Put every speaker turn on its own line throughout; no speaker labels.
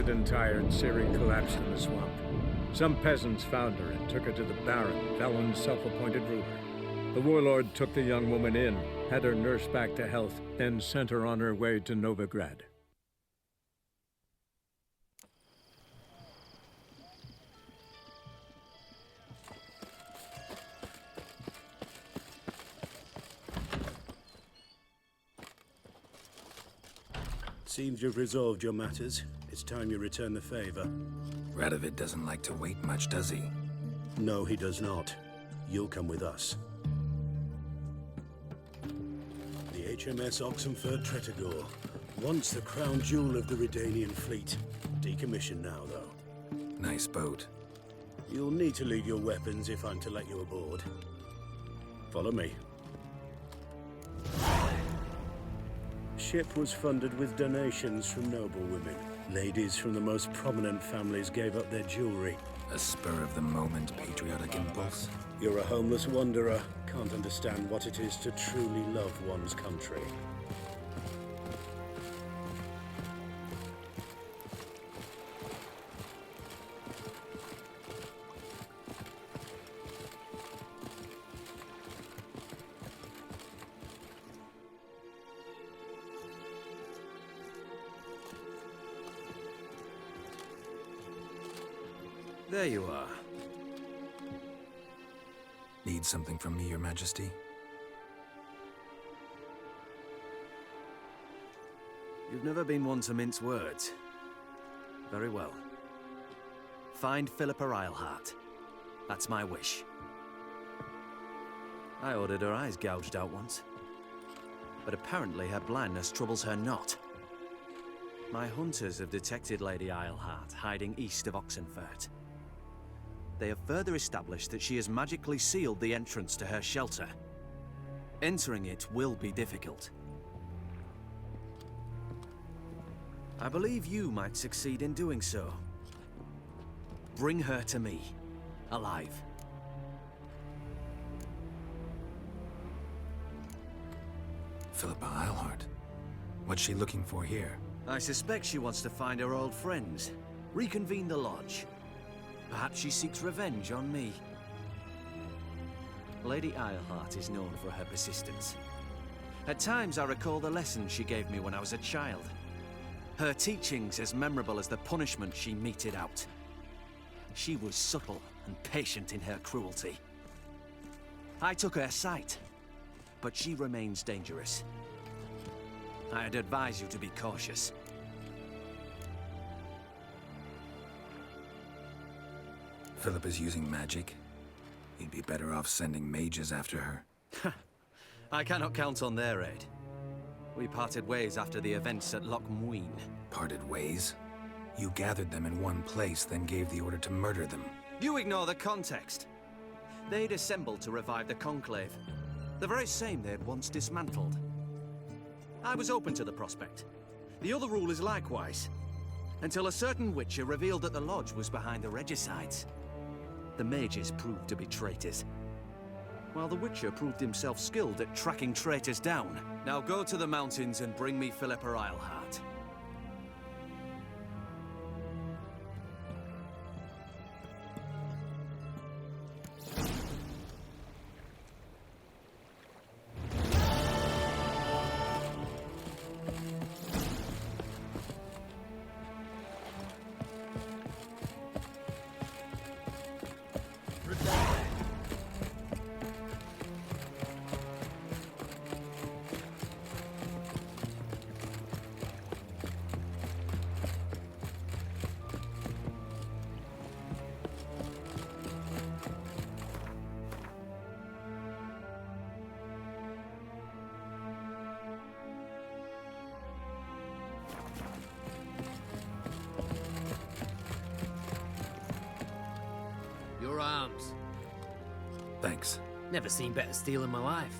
bloated and tired, Ciri collapsed in the swamp. Some peasants found her and took her to the Baron, Valen's self-appointed ruler. The warlord took the young woman in, had her nursed back to health, then sent her on her way to Novigrad.
Seems you've resolved your matters. It's time you return the favor.
Radovid doesn't like to wait much, does he?
No, he does not. You'll come with us. The HMS Oxenford Tretogor. Once the crown jewel of the Redanian fleet. Decommissioned now, though.
Nice boat.
You'll need to leave your weapons if I'm to let you aboard. Follow me. Ship was funded with donations from noble women. Ladies from the most prominent families gave up their jewelry.
A spur-of-the-moment patriotic impulse?
You're a homeless wanderer. Can't understand what it is to truly love one's country.
There you are.
Need something from me, Your Majesty?
You've never been one to mince words. Very well. Find Philippa Eilhart. That's my wish. I ordered her eyes gouged out once. But apparently her blindness troubles her not. My hunters have detected Lady Eilhart hiding east of Oxenfurt. They have further established that she has magically sealed the entrance to her shelter. Entering it will be difficult. I believe you might succeed in doing so. Bring her to me, alive.
Philippa Eilhart. What's she looking for here?
I suspect she wants to find her old friends, reconvene the lodge. Perhaps she seeks revenge on me. Lady Eilhart is known for her persistence. At times I recall the lessons she gave me when I was a child. Her teachings as memorable as the punishment she meted out. She was subtle and patient in her cruelty. I took her sight, but she remains dangerous. I'd advise you to be cautious.
Philippa's using magic. You'd be better off sending mages after her.
I cannot count on their aid. We parted ways after the events at Loch Muin.
Parted ways? You gathered them in one place, then gave the order to murder them.
You ignore the context. They'd assembled to revive the Conclave. The very same they had once dismantled. I was open to the prospect. The other rulers likewise. Until a certain Witcher revealed that the Lodge was behind the regicides. The mages proved to be traitors, while the Witcher proved himself skilled at tracking traitors down. Now go to the mountains and bring me Philippa Eilhart.
Your arms.
Thanks.
Never seen better steel in my life.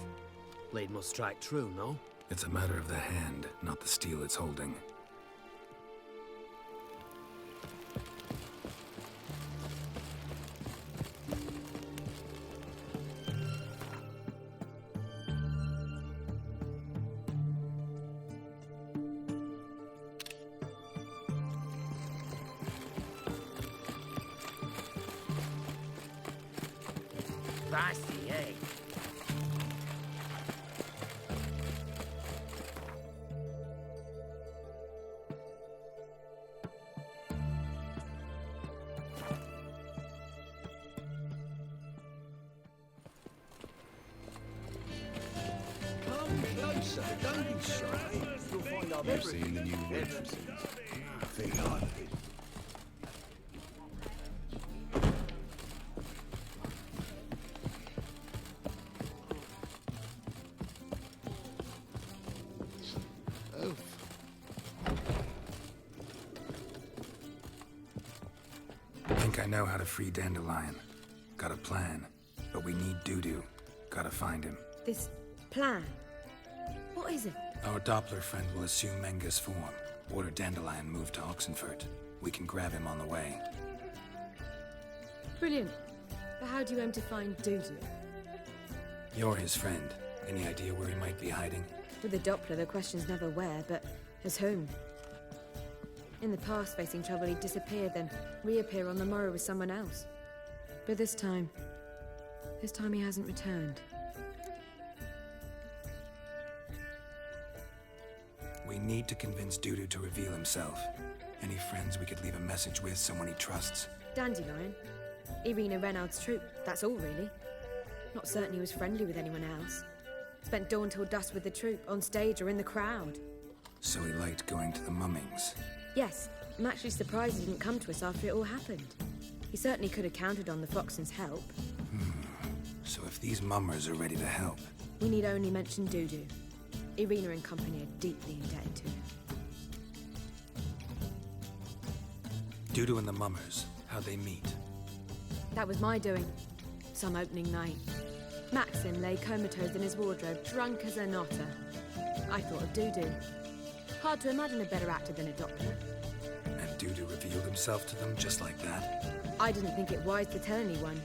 Blade must strike true, no?
It's a matter of the hand, not the steel it's holding.
Spicy, eh?
Come closer, don't be shy. You'll find I've
You've seen the new entrances. I think I know how to free Dandelion. Got a plan, but we need Dudu. Gotta find him.
This plan? What is it?
Our Doppler friend will assume Menga's form. Order Dandelion moved to Oxenfurt. We can grab him on the way.
Brilliant. But how do you aim to find Dudu?
You're his friend. Any idea where he might be hiding?
With the Doppler, the question's never where, but as whom? In the past, facing trouble, he'd disappear, then reappear on the morrow with someone else. But this time he hasn't returned.
We need to convince Dudu to reveal himself. Any friends we could leave a message with, someone he trusts?
Dandelion? Irina Reynard's troop, that's all really. Not certain he was friendly with anyone else. Spent dawn till dusk with the troop, on stage or in the crowd.
So he liked going to the mummings.
Yes, I'm actually surprised he didn't come to us after it all happened. He certainly could have counted on the Foxen's help.
So if these mummers are ready to help...
We need only mention Dudu. Irina and company are deeply indebted to him.
Dudu and the mummers, how'd they meet?
That was my doing. Some opening night. Maxim lay comatose in his wardrobe, drunk as an otter. I thought of Dudu. Hard to imagine a better actor than a Doppler.
And Dudu revealed himself to them just like that?
I didn't think it wise to tell anyone.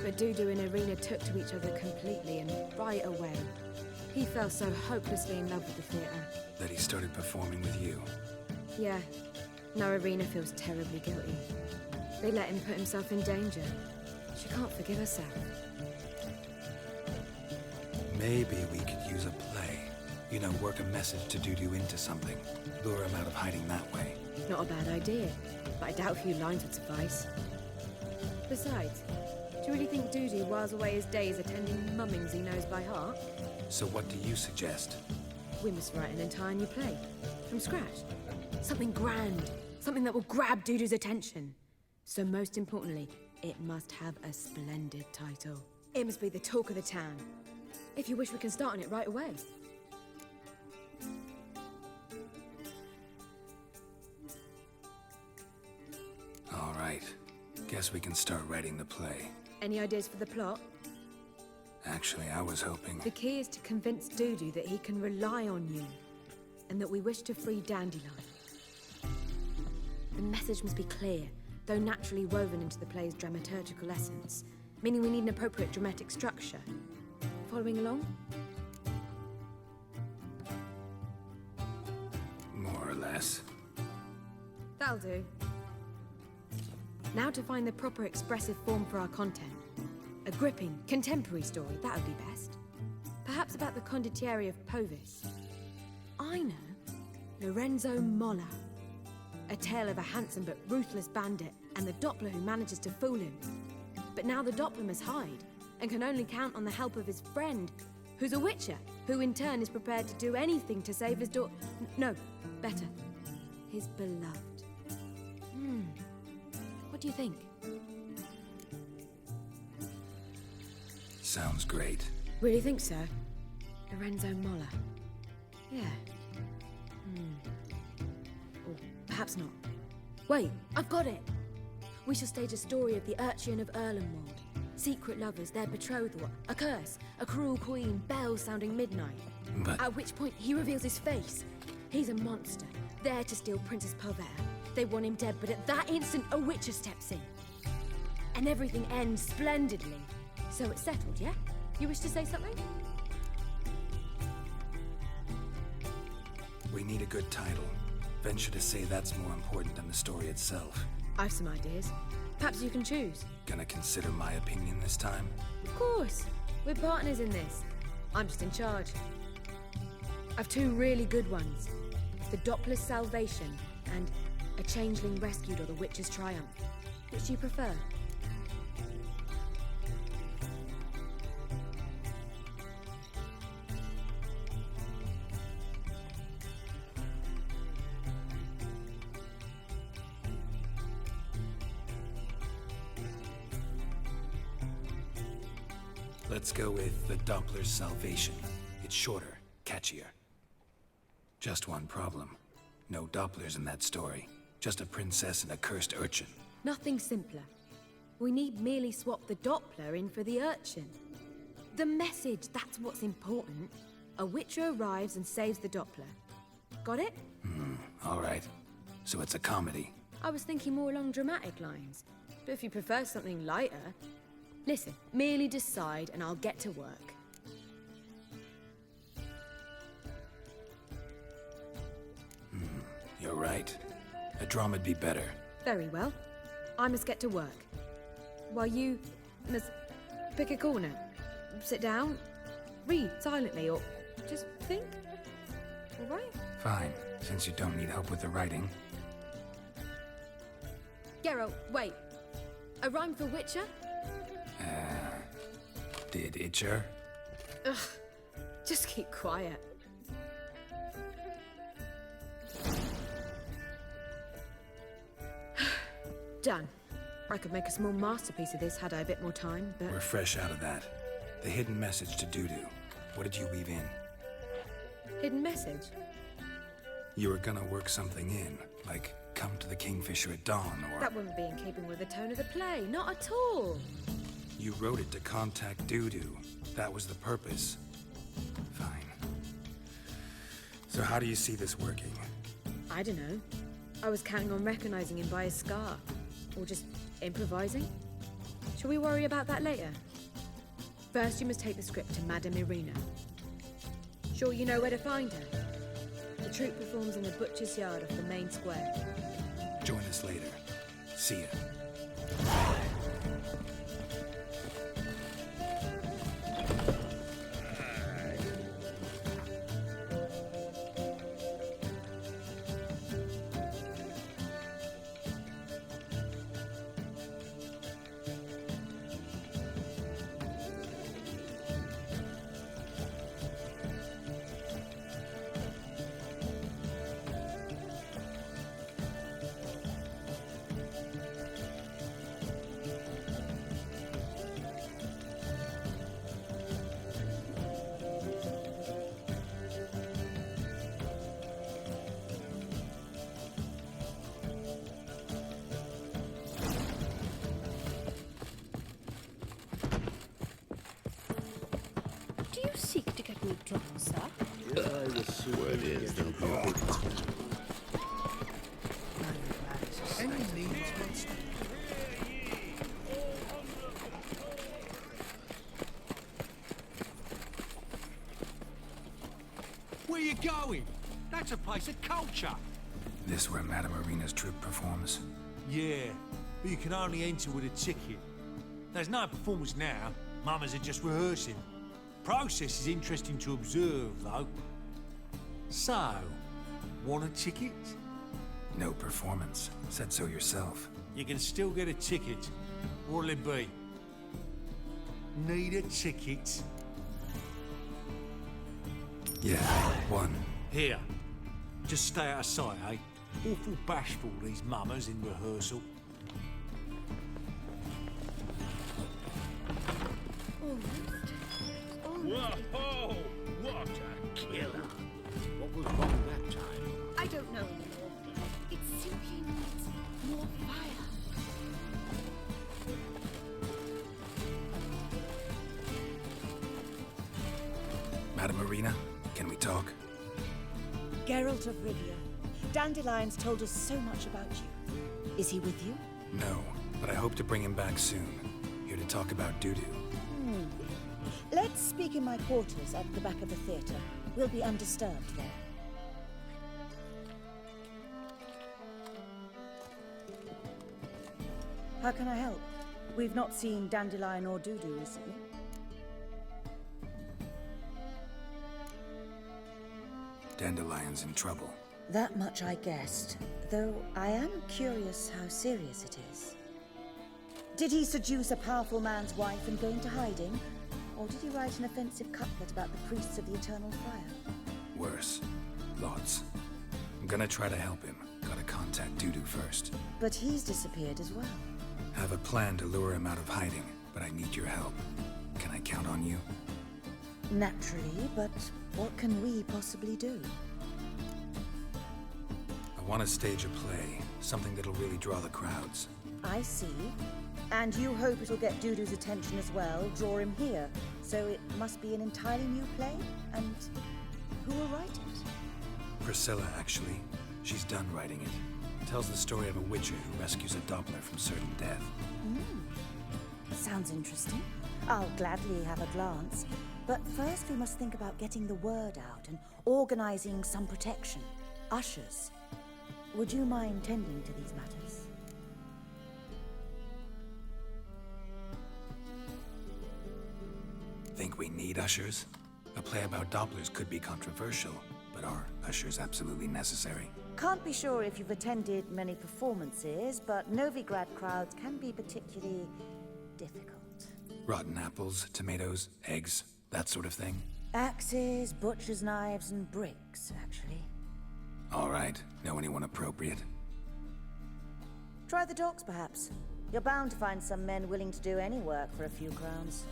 But Dudu and Irina took to each other completely and right away. He fell so hopelessly in love with the theatre.
That he started performing with you?
Yeah. Now Irina feels terribly guilty. They let him put himself in danger. She can't forgive herself.
Maybe we could use a play. You know, work a message to Dudu into something. Lure him out of hiding that way.
Not a bad idea, but I doubt a few lines would suffice. Besides, do you really think Dudu whiles away his days attending mummings he knows by heart?
So what do you suggest?
We must write an entire new play. From scratch. Something grand. Something that will grab Dudu's attention. So most importantly, it must have a splendid title. It must be the talk of the town. If you wish, we can start on it right away.
All right. Guess we can start writing the play.
Any ideas for the plot?
Actually, I was hoping...
The key is to convince Dudu that he can rely on you, and that we wish to free Dandelion. The message must be clear, though naturally woven into the play's dramaturgical essence, meaning we need an appropriate dramatic structure. Following along?
More or less.
That'll do. Now to find the proper expressive form for our content. A gripping, contemporary story, that would be best. Perhaps about the condottieri of Povis. I know. Lorenzo Molla. A tale of a handsome but ruthless bandit and the Doppler who manages to fool him. But now the Doppler must hide and can only count on the help of his friend, who's a witcher, who in turn is prepared to do anything to save his daughter. No, better. His beloved. What do you think?
Sounds great.
Really think so? Lorenzo Molla. Yeah. Or perhaps not. Wait, I've got it! We shall stage a story of the Urchin of Erlenwald. Secret lovers, their betrothal, a curse, a cruel queen, bells sounding midnight.
But...
At which point he reveals his face. He's a monster, there to steal Princess Pavere. They want him dead, but at that instant a witcher steps in. And everything ends splendidly. So it's settled, yeah? You wish to say something?
We need a good title. Venture to say that's more important than the story itself.
I've some ideas. Perhaps you can choose.
Gonna consider my opinion this time?
Of course. We're partners in this. I'm just in charge. I've two really good ones. The Doppler's Salvation and A Changeling Rescued or The Witcher's Triumph. Which do you prefer?
Let's go with the Doppler's Salvation. It's shorter, catchier. Just one problem. No Dopplers in that story. Just a princess and a cursed urchin.
Nothing simpler. We need merely swap the Doppler in for the urchin. The message, that's what's important. A Witcher arrives and saves the Doppler. Got it?
All right. So it's a comedy.
I was thinking more along dramatic lines. But if you prefer something lighter... Listen, merely decide and I'll get to work.
You're right. A drama'd be better.
Very well. I must get to work. While you must pick a corner, sit down, read silently, or just think. All right?
Fine, since you don't need help with the writing.
Geralt, wait. A rhyme for Witcher?
Did Itcher?
Ugh. Just keep quiet. Done. I could make a small masterpiece of this had I a bit more time, but...
We're fresh out of that. The hidden message to Dudu. What did you weave in?
Hidden message?
You were gonna work something in, like come to the Kingfisher at dawn, or...
That wouldn't be in keeping with the tone of the play, not at all.
You wrote it to contact Dudu. That was the purpose. Fine. So how do you see this working?
I don't know. I was counting on recognizing him by his scar. Or just improvising. Shall we worry about that later? First, you must take the script to Madame Irina. Sure you know where to find her? The troupe performs in the butcher's yard off the main square.
Join us later. See ya.
Do you seek to get me drunk, sir?
What is the
Where you going? That's a place of culture.
This where Madame Irina's troupe performs?
Yeah, but you can only enter with a ticket. There's no performance now. Mamas are just rehearsing. Process is interesting to observe, though. So, want a ticket?
No performance. Said so yourself.
You can still get a ticket. What'll it be? Need a ticket?
Yeah, one.
Here. Just stay out of sight, eh? Awful bashful, these mamas in rehearsal.
Whoa! What a killer! What was wrong that time?
I don't know anymore. It simply needs more fire.
Madame Irina, can we talk?
Geralt of Rivia. Dandelion's told us so much about you. Is he with you?
No, but I hope to bring him back soon. Here to talk about Dudu.
Let's speak in my quarters at the back of the theatre. We'll be undisturbed there. How can I help? We've not seen Dandelion or Dudu recently.
Dandelion's in trouble.
That much I guessed, though I am curious how serious it is. Did he seduce a powerful man's wife and go into hiding? Or did he write an offensive couplet about the priests of the eternal fire?
Worse. Lots. I'm gonna try to help him. Gotta contact Dudu first.
But he's disappeared as well.
Have a plan to lure him out of hiding, but I need your help. Can I count on you?
Naturally, but what can we possibly do?
I want to stage a play, something that'll really draw the crowds.
I see. And you hope it'll get Dudu's attention as well, draw him here. So it must be an entirely new play? And who will write it?
Priscilla, actually. She's done writing it. Tells the story of a witcher who rescues a Doppler from certain death.
Sounds interesting. I'll gladly have a glance. But first we must think about getting the word out and organizing some protection. Ushers. Would you mind tending to these matters?
Think we need ushers? A play about Dopplers could be controversial, but are ushers absolutely necessary?
Can't be sure if you've attended many performances, but Novigrad crowds can be particularly difficult.
Rotten apples, tomatoes, eggs, that sort of thing?
Axes, butcher's knives, and bricks, actually.
All right. Know anyone appropriate?
Try the docks, perhaps. You're bound to find some men willing to do any work for a few crowns.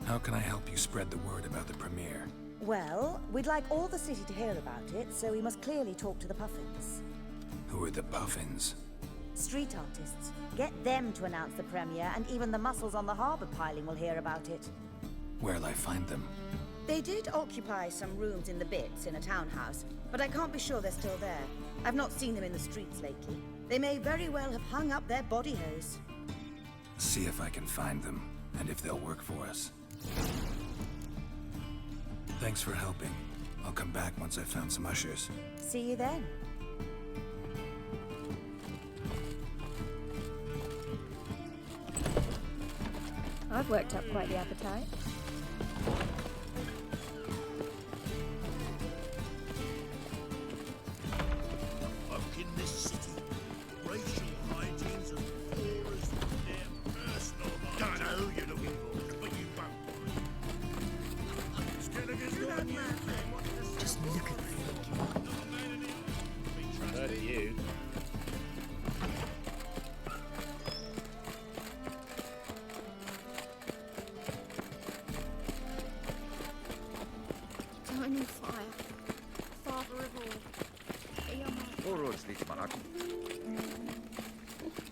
How can I help you spread the word about the premiere?
Well, we'd like all the city to hear about it, so we must clearly talk to the Puffins.
Who are the Puffins?
Street artists. Get them to announce the premiere, and even the muscles on the harbour piling will hear about it.
Where'll I find them?
They did occupy some rooms in the Bits in a townhouse, but I can't be sure they're still there. I've not seen them in the streets lately. They may very well have hung up their body hose.
See if I can find them, and if they'll work for us. Thanks for helping. I'll come back once I've found some ushers.
See you then.
I've worked up quite the appetite.
Folk in this city, racial hygiene's as poor as their personal lives. Don't know who you're looking for, but you won't. Skelligan's got a new thing.
Just look at the figure.
Heard of you.
Eternal fire, father of all.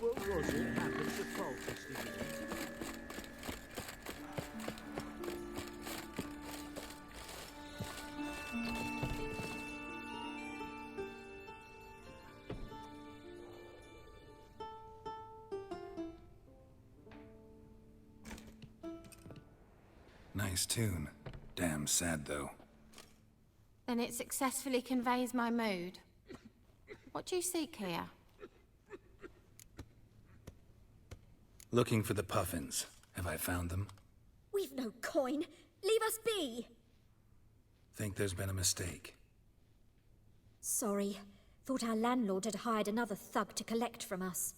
What was it happened to Falkers, did you?
Nice tune. Damn sad, though.
Then it successfully conveys my mood. What do you seek here?
Looking for the Puffins. Have I found them?
We've no coin. Leave us be.
Think there's been a mistake.
Sorry. Thought our landlord had hired another thug to collect from us.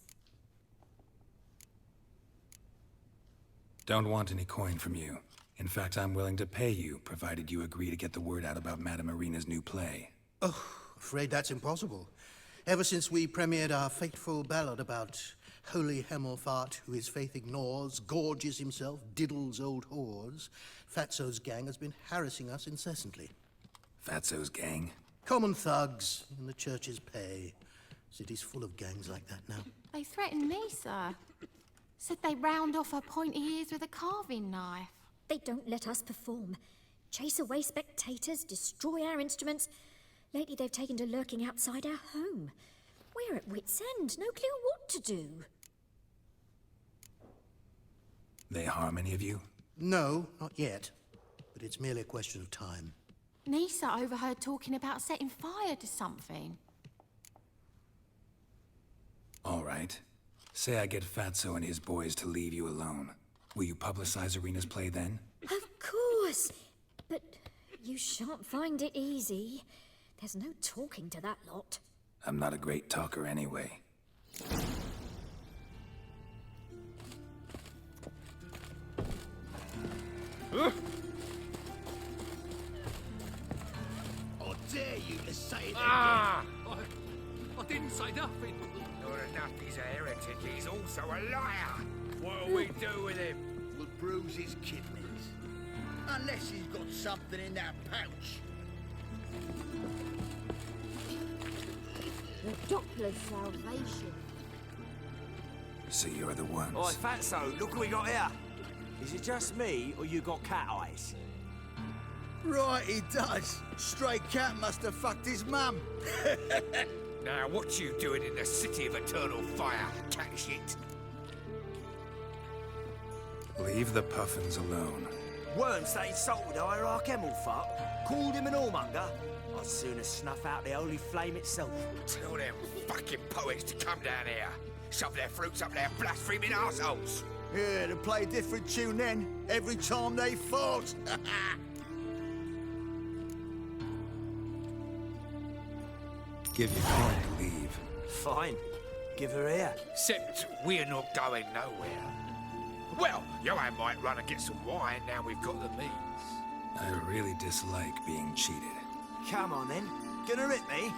Don't want any coin from you. In fact, I'm willing to pay you, provided you agree to get the word out about Madame Irina's new play.
Oh, afraid that's impossible. Ever since we premiered our fateful ballad about holy Hemelfart, who his faith ignores, gorges himself, diddles old whores, Fatso's gang has been harassing us incessantly.
Fatso's gang?
Common thugs in the church's pay. City's full of gangs like that now.
They threatened me, sir. Said they round off her pointy ears with a carving knife.
They don't let us perform. Chase away spectators, destroy our instruments. Lately they've taken to lurking outside our home. We're at wit's end, no clue what to do.
They harm any of you?
No, not yet. But it's merely a question of time.
Nisa overheard talking about setting fire to something.
All right. Say I get Fatso and his boys to leave you alone. Will you publicize Arena's play then?
Of course! But you shan't find it easy. There's no talking to that lot.
I'm not a great talker anyway.
I dare you to say it again.
I didn't say nothing. Not enough he's a heretic, he's also a liar. What'll we do with him?
We'll bruise his kidneys. Unless he's got something in that pouch.
The Doppler's salvation.
So you're the ones.
Oi, Fatso, look what we got here. Is it just me, or you got cat eyes?
Right, he does. Stray cat must have fucked his mum.
Now, what you doing in the city of eternal fire, cat shit?
Leave the puffins alone.
Worms that insulted Hierarch Emelfuck, called him an whoremonger. I'd sooner snuff out the holy flame itself.
Tell them fucking poets to come down here. Shove their fruits up their blaspheming arseholes.
Yeah, to play a different tune then, every time they fought.
Give your coin to leave.
Fine. Give her here.
Except we're not going nowhere. Well, Johan might run and get some wine now we've got the means.
I really dislike being cheated.
Come on then. Gonna rip me?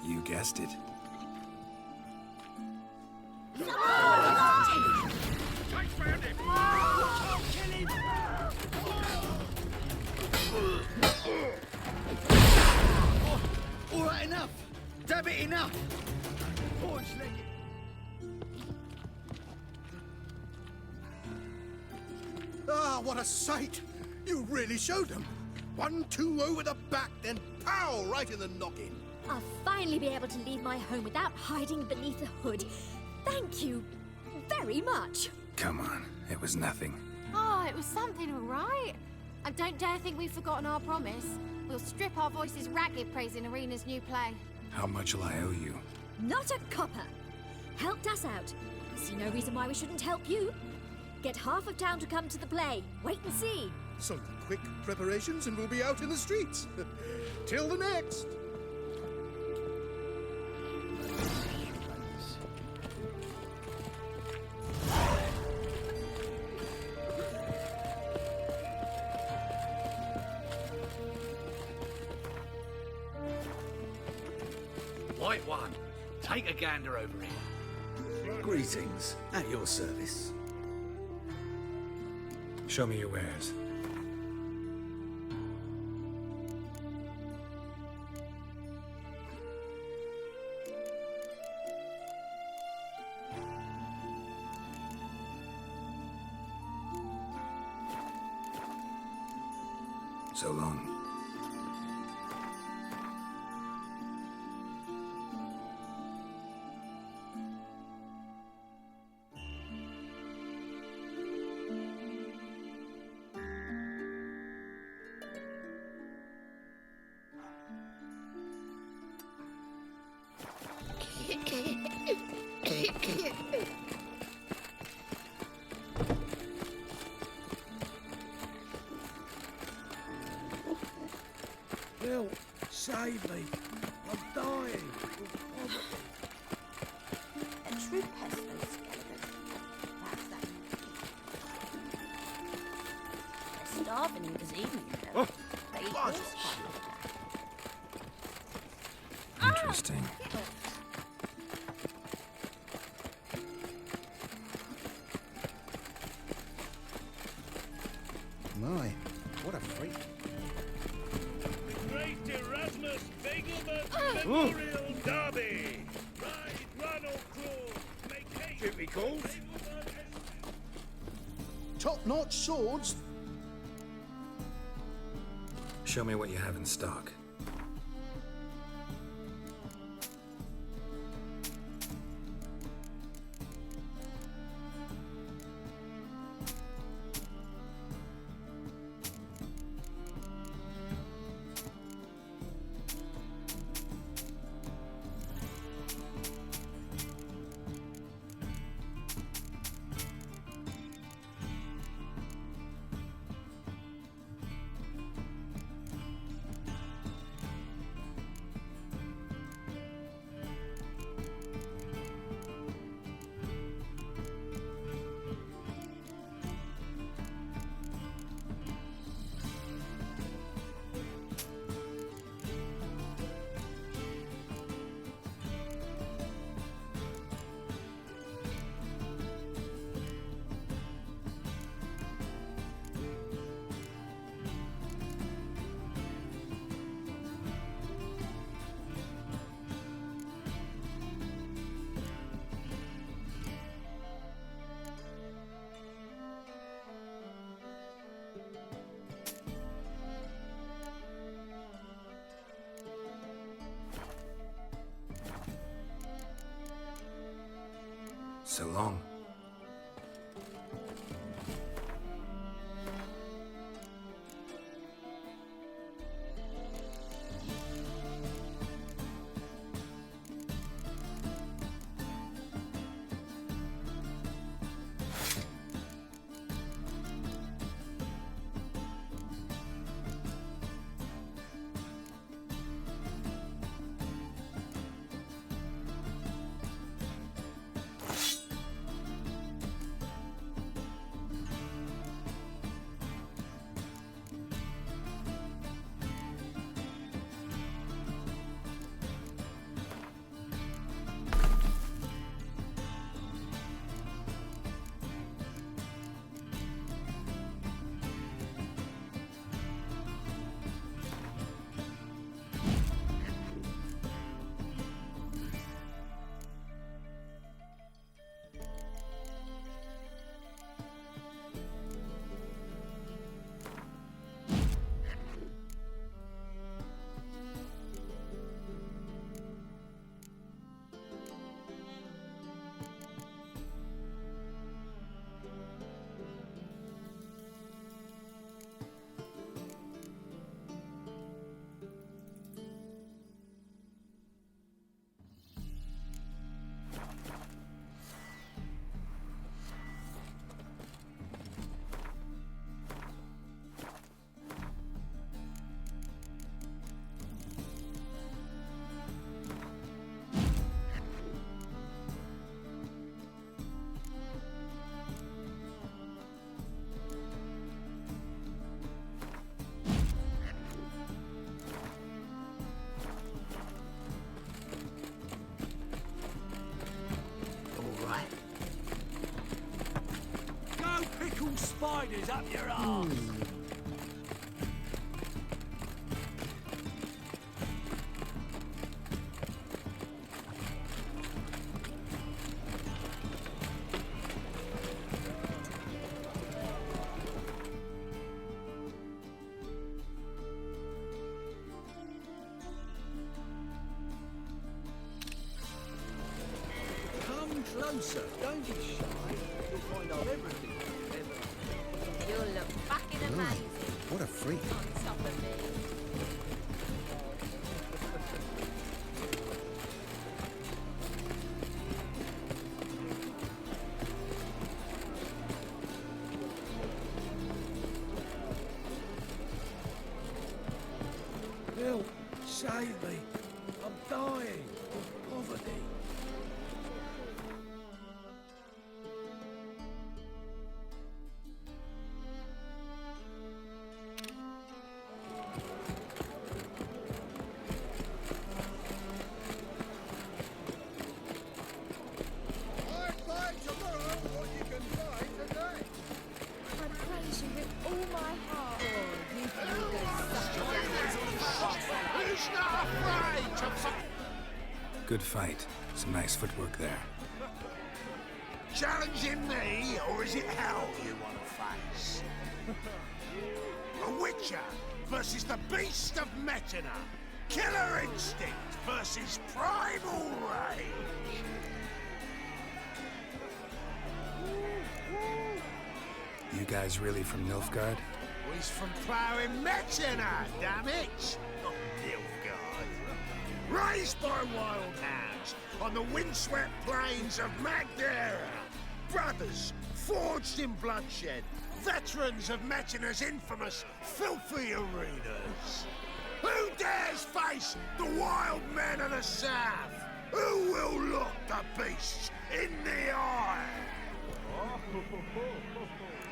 You guessed it.
Take found him!
Kill him! All right, enough! Damn it, enough! Boys, leg it.
Ah, what a sight! You really showed them. 1-2 over the back, then pow, right in the noggin.
I'll finally be able to leave my home without hiding beneath a hood. Thank you very much.
Come on, it was nothing.
Oh, it was something, all right. And don't dare think we've forgotten our promise. We'll strip our voices ragged praising Arena's new play.
How much will I owe you?
Not a copper. Helped us out. See no reason why we shouldn't help you. Get half of town to come to the play. Wait and see.
Some quick preparations and we'll be out in the streets. Till the next.
White one, take a gander over here.
Greetings. At your service.
Show me your wares. So long.
Help! Save me! I'm dying!
A true pest, those skeletons. That's that. They're starving him this evening, though. They eat horse pie.
Interesting.
My, what a freak.
Great Erasmus Begelman Memorial Derby. Ride, run or crawl. Make haste.
Duty calls.
Top-notch swords.
Show me what you have in stock. So long.
Spiders up your arse!
Come closer, don't be shy. You'll find out everything.
You'll look fucking amazing.
What a freak.
On top of me.
Help! Save me! I'm dying of poverty.
Good fight. Some nice footwork there.
Challenging me, or is it hell you want to face? A Witcher versus the Beast of Metina. Killer instinct versus primal rage.
You guys really from Nilfgaard?
He's from ploughing Metina, damn it! Not Nilfgaard. Raised by wild hounds on the windswept plains of Magdera. Brothers forged in bloodshed. Veterans of Metina's infamous filthy arenas. Who dares face the wild men of the south? Who will look the beasts in the eye?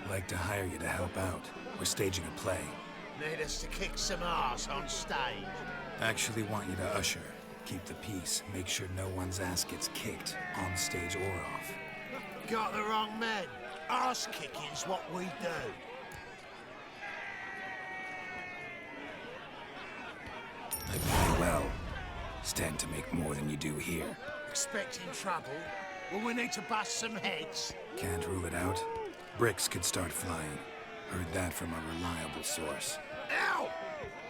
Like to hire you to help out. We're staging a play.
Need us to kick some ass on stage?
Actually want you to usher. Keep the peace. Make sure no one's ass gets kicked, on stage or off.
Got the wrong men. Ass kicking's what we do.
I play well. Stand to make more than you do here.
Expecting trouble? Will we need to bust some heads?
Can't rule it out. Bricks could start flying. Heard that from a reliable source.
Ow!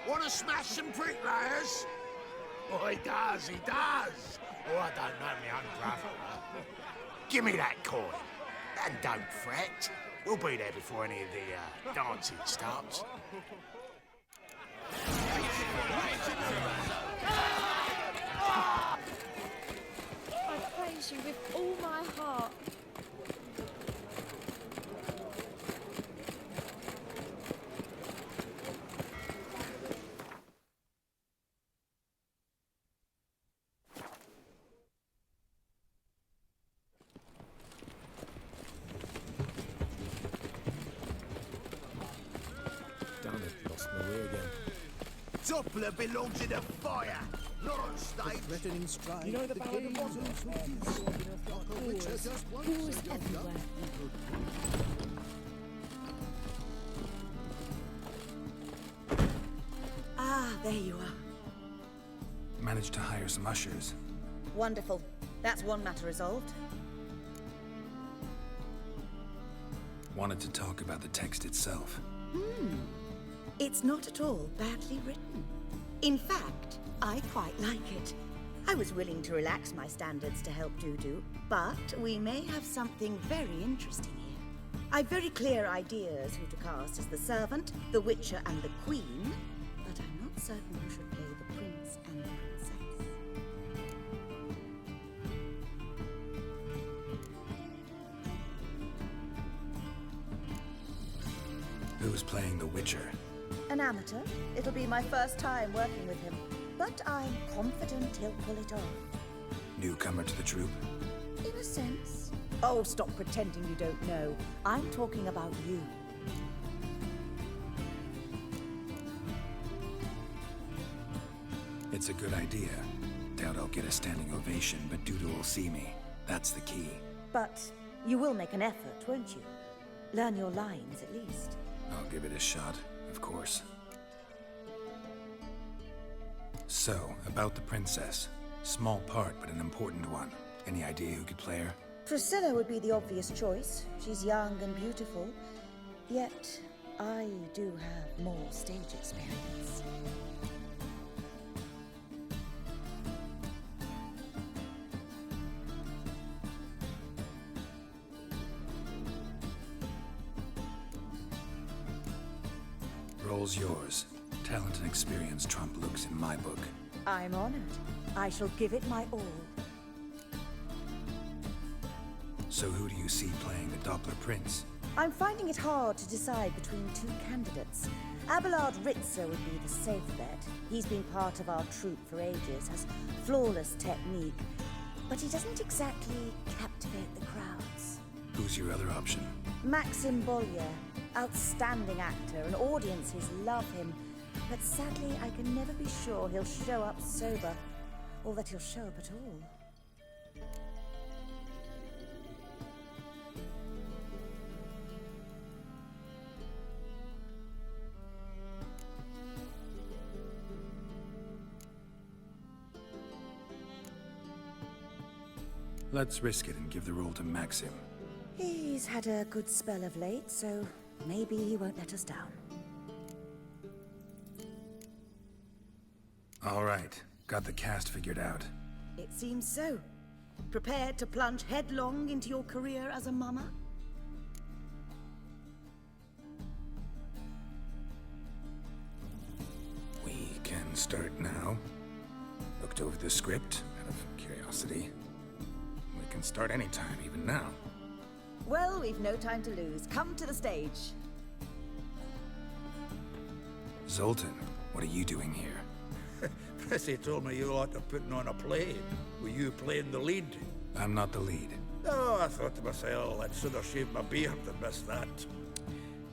Wanna smash some bricklayers? Oh, he does, he does! Oh, I don't know me own brother. Give me that coin. And don't fret. We'll be there before any of the dancing starts.
I praise you with all my heart.
Damn it, lost my way again.
Doppler belongs in the fire, not on stage.
Threatening strike.
You know the ballad of
Doors everywhere.
Ah, there you are.
Managed to hire some ushers.
Wonderful. That's one matter resolved.
Wanted to talk about the text itself.
It's not at all badly written. In fact, I quite like it. I was willing to relax my standards to help Dudu, but we may have something very interesting here. I've very clear ideas who to cast as the servant, the witcher, and the queen, but I'm not certain who should play the prince and the princess.
Who's playing the Witcher?
An amateur. It'll be my first time working with him, but I'm confident he'll pull it off.
Newcomer to the troupe?
In a sense. Oh, stop pretending you don't know. I'm talking about you.
It's a good idea. Doubt I'll get a standing ovation, but Dudu will see me. That's the key.
But you will make an effort, won't you? Learn your lines, at least.
I'll give it a shot, of course. So, about the princess. Small part, but an important one. Any idea who could play her?
Priscilla would be the obvious choice. She's young and beautiful. Yet, I do have more stage experience.
Role's yours. Talent and experience trump looks in my book.
I'm honored. I shall give it my all.
So who do you see playing the Doppler Prince?
I'm finding it hard to decide between two candidates. Abelard Ritzer would be the safe bet. He's been part of our troupe for ages, has flawless technique, but he doesn't exactly captivate the crowds.
Who's your other option?
Maxim Bollier, outstanding actor, and audiences love him. But sadly, I can never be sure he'll show up sober, or that he'll show up at all.
Let's risk it and give the role to Maxim.
He's had a good spell of late, so maybe he won't let us down.
All right, got the cast figured out.
It seems so. Prepared to plunge headlong into your career as a mama?
We can start now. Looked over the script out of curiosity. We can start anytime, even now.
Well, we've no time to lose. Come to the stage.
Zoltan, what are you doing here?
Prissy told me you ought to putting on a play. Were you playing the lead?
I'm not the lead.
Oh, I thought to myself, I'd sooner shave my beard than miss that.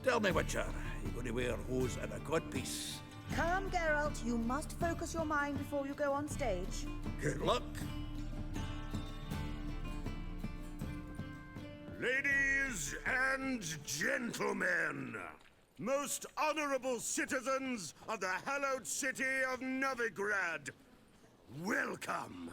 Tell me, Witcher, you going to wear hose and a codpiece?
Come, Geralt. You must focus your mind before you go on stage.
Good luck.
Ladies and gentlemen, most honorable citizens of the hallowed city of Novigrad, welcome.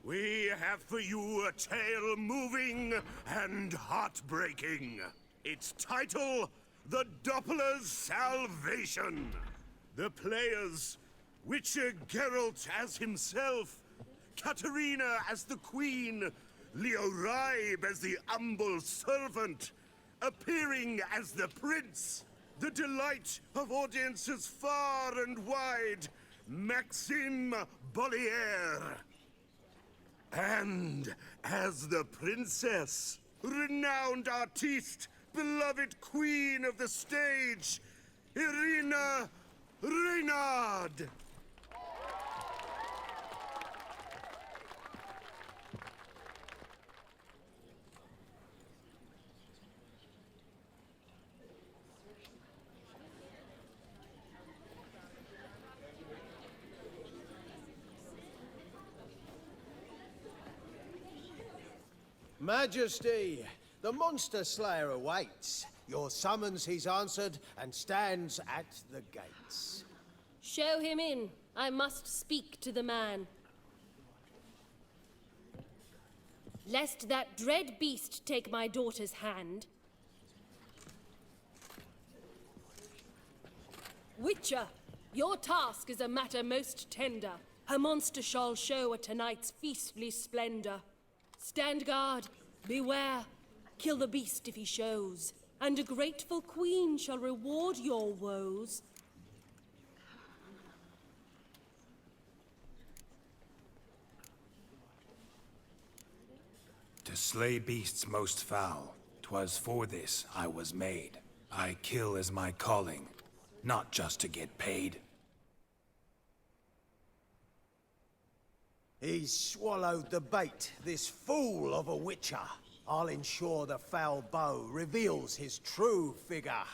We have for you a tale moving and heartbreaking. Its title, The Doppler's Salvation. The players, Witcher Geralt as himself, Katerina as the Queen, Leo Ribe as the humble servant, appearing as the prince, the delight of audiences far and wide, Maxime Bollier. And as the princess, renowned artiste, beloved queen of the stage, Irina Reynard.
Majesty, the monster slayer awaits. Your summons he's answered and stands at the gates.
Show him in. I must speak to the man. Lest that dread beast take my daughter's hand. Witcher, your task is a matter most tender. A monster shall show at tonight's feastly splendor. Stand guard, beware, kill the beast if he shows, and a grateful queen shall reward your woes.
To slay beasts most foul, 'twas for this I was made. I kill as my calling, not just to get paid.
He's swallowed the bait, this fool of a witcher. I'll ensure the foul bow reveals his true figure.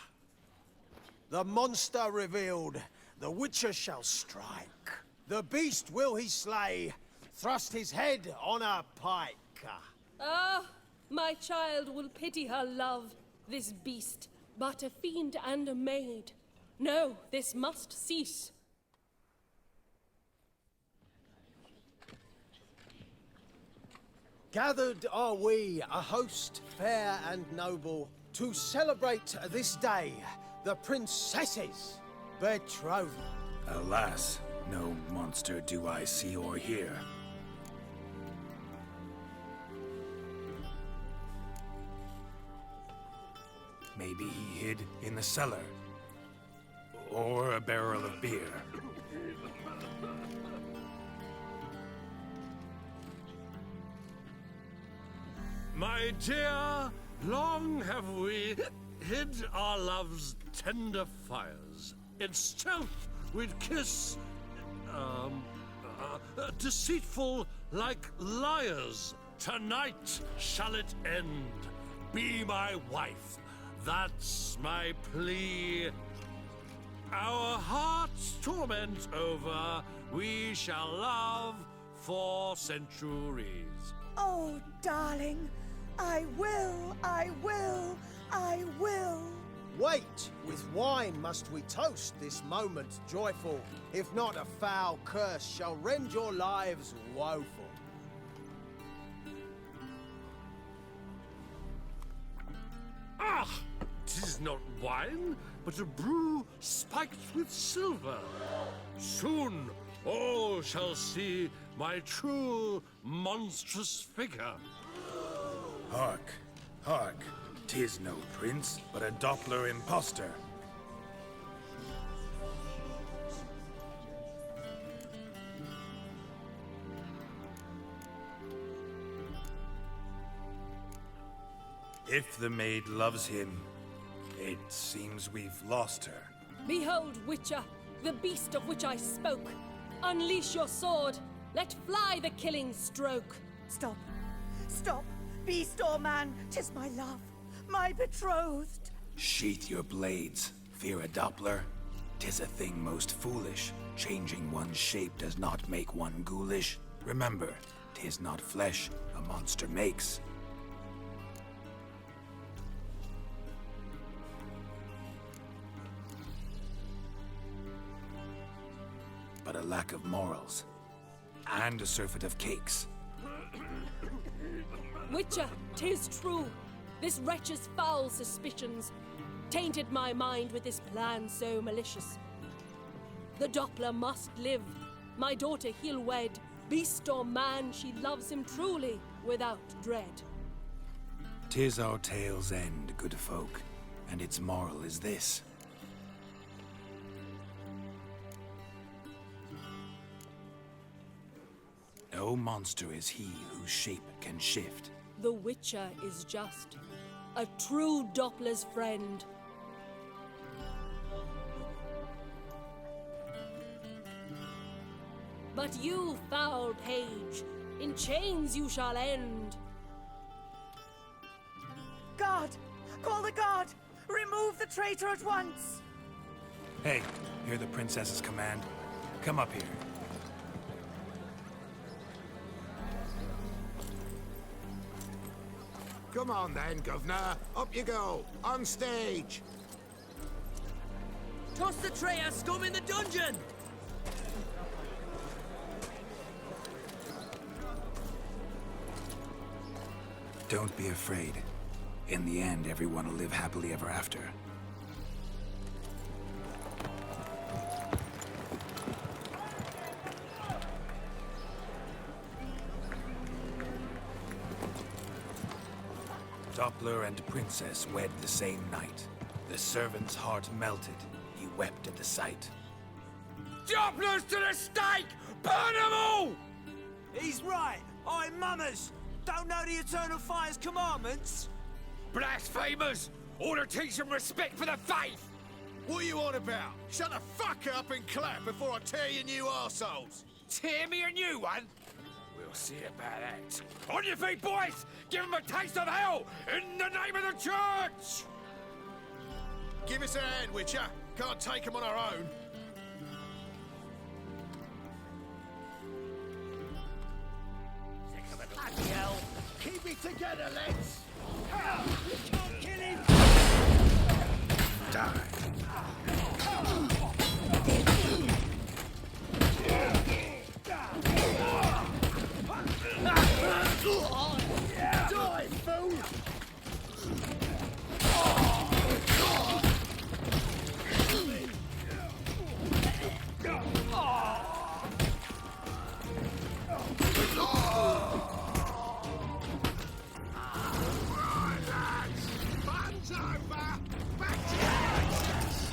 The monster revealed, the witcher shall strike. The beast will he slay, thrust his head on a pike.
Ah, my child will pity her love, this beast, but a fiend and a maid. No, this must cease.
Gathered are we, a host fair and noble, to celebrate this day, the princess's betrothal.
Alas, no monster do I see or hear. Maybe he hid in the cellar, or a barrel of beer.
My dear, long have we hid our love's tender fires. In stealth we'd kiss, deceitful like liars. Tonight shall it end. Be my wife, that's my plea. Our hearts' torment over, we shall love for centuries.
Oh, darling, I will, I will, I will.
Wait, with wine must we toast this moment joyful. If not, a foul curse shall rend your lives woeful.
Ah! 'Tis not wine, but a brew spiked with silver. Soon all shall see my true monstrous figure.
Hark, hark, 'tis no prince, but a Doppler impostor. If the maid loves him, it seems we've lost her.
Behold, Witcher, the beast of which I spoke. Unleash your sword. Let fly the killing stroke.
Stop. Stop. Beast or man, 'tis my love, my betrothed.
Sheath your blades, fear a Doppler. 'Tis a thing most foolish. Changing one's shape does not make one ghoulish. Remember, 'tis not flesh a monster makes. But a lack of morals, and a surfeit of cakes.
Witcher, 'tis true. This wretch's foul suspicions tainted my mind with this plan so malicious. The Doppler must live. My daughter he'll wed. Beast or man, she loves him truly. without dread.
'Tis our tale's end, good folk, and its moral is this. No monster is he whose shape can shift.
The Witcher is just a true Doppler's friend. But you, foul page, in chains you shall end.
Guard! Call the guard! Remove the traitor at once!
Hey, hear the princess's command? Come up here.
Come on then, Governor. Up you go. On stage.
Toss the traitor scum in the dungeon!
Don't be afraid. In the end, everyone will live happily ever after. Doppler and Princess wed the same night. The servant's heart melted. He wept at the sight.
Doppler's to the stake! Burn them all!
He's right. I'm mummers. Don't know the Eternal Fire's commandments?
Blasphemers! Ought to teach them respect for the faith!
What are you on about? Shut the fuck up and clap before I tear you new arseholes!
Tear me a new one? We'll see about that. On your feet, boys! Give them a taste of hell in the name of the church!
Give us a hand, Witcher. Can't take them on our own.
Bloody hell! Keep it together, lads! We can't kill him!
Die.
Die, fool!
Fun's over! Back to your places!